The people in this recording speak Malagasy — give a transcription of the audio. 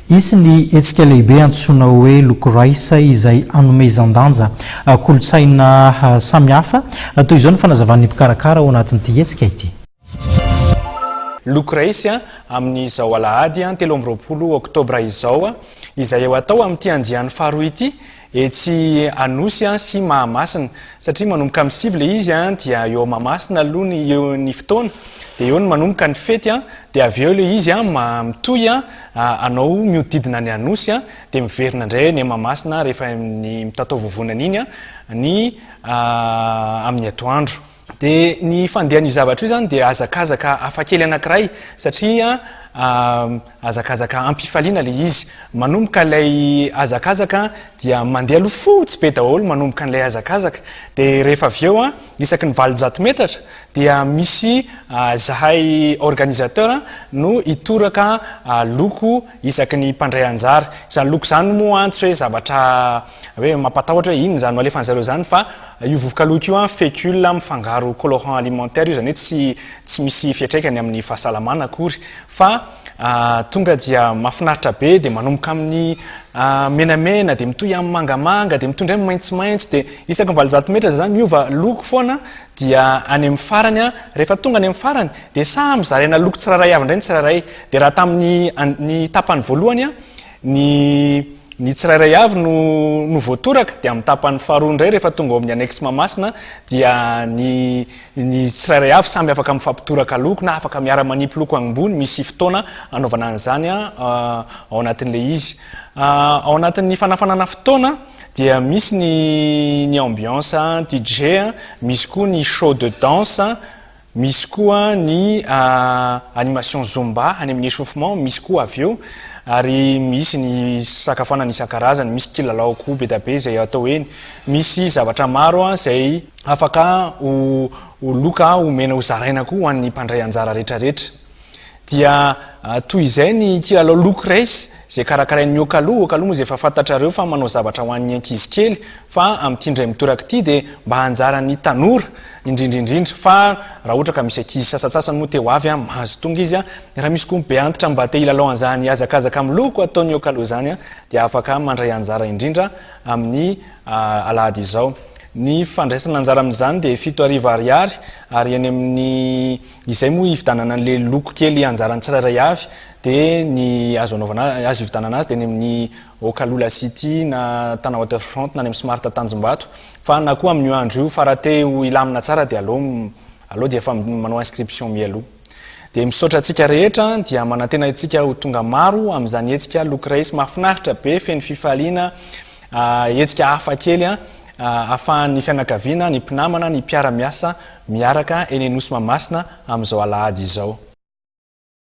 Isy ny etsika lehibe antsoina hoe lokoraisa izay anomezan-danja kolotsaina samihafa toy izao ny fanazavany mpikarakara ao anatin'ity etsika ity. Lokoraisa amin'izao alahady 13 oktobra izao izay eo atao amin'ity andiany faharoa ity etsy Anosy sy Mahamasina satria manomboka amin'ny sivy le izy dia eo Mahamasina aloha ny fotoana dia eo ny manomboka ny fety dia avy eo le izy mitoy anao miodidina ny Anosy dia miverina indray ny Mahamasina rehefa ny mitatao vovonana iny ny amin'ny atoandro. Dia ny fandehan'ny zavatra io zany dia azakazaka hafakely anankiray satria azakazaka ampifaliana le izy. Manomboka ilay azakazaka dia mandeha aloha fotsy be daholo manomboka n'ilay azakazaka dia rehefa avy eo isaky ny 700 metatra dia misy zahay organisateur no itoraka loko isaky ny mpandray anjara. Izany loko zany moa antso hoe zavatra hoe mampatahotra hoe inona zany no alefan'zareo zany fa io vovoka loko io fécule mifangaro colorant alimentaire io zany hoe tsy misy fiantraikany amin'ny fahasalamana akory fa tonga dia mahafinaritra be dia manomboka amin'ny menamena dia mitoy amin'ny mangamanga dia mitondra amin'ny maitsomaitso dia isaky ny 700 metatra zany miova loko foana dia any amin'ny farany rehefa tonga any amin'ny farany dia samy zaraina loko tsiraray avy indray ny tsiraray dia raha tamin'ny tapany voalohany ny tsirairay avy no voatoraka dia amin'ny tapany faharoa indray rehefa tonga ao amin'ny annexe Mahamasina dia ny tsirairay avy samby afaka mifampitoraka loko na afaka miara-manipy loko ambony misy fotoana anaovana an'izany ao anatin'le izy. Ao anatin'ny fanafanana fotoana dia misy ny ambiance DJ, misy koa ny show de danse, misy koa ny animation zumba any amin'ny échauffement, misy koa avy eo ary misy ny sakafoanana isan-karazany, misy kilalao koa be da be izay atao eny, misy zavatra maro izay afaka ho loka homena ho zaraina koa ho an'ny mpandray anjara rehetrarehetra. Dia toy izay ny kilalao lokoraisy izay karakarain'ny okaloha moa izay efa fantatrareo fa manao zavatra ho an'ny ankizy kely fa amin'ity indray mitoraka ity dia mba hanjaran'ny tanora indrindrindrindra fa raha ohatra ka misy ankizy sasasasany moa te ho avy mahazo tonga izy raha misy koa be antitra mba te hilalao an'izany azakazaka amin'ny loko ataon'ny okaloha zany dia afaka mandray anjara indrindra amin'ny alahady izao. Ny fandraisana anjara amin'izany dia 7 ariary ary any amin'ny izay moa hividanana an'le loko kely anjaran'ny tsirairay avy dia ny azo hividanana azy dia ny amin'ny Okalola City na Tana Waterfront na any amin'ny Smart Tanjombato fa na koa amin'ny andro io fa raha te ho ilamina tsara dia aloha dia efa manao inscription mialoha. Dia misaotra antsika rehetra dia manantena antsika ho tonga maro amin'izany etsika lokoraisy mahafinaritra be feno fifaliana etsika hafa kely ahafahan'ny fianakaviana, ny mpinamana, ny mpiara-miasa miaraka eny Anosy Mahamasina amin'izao alahady izao.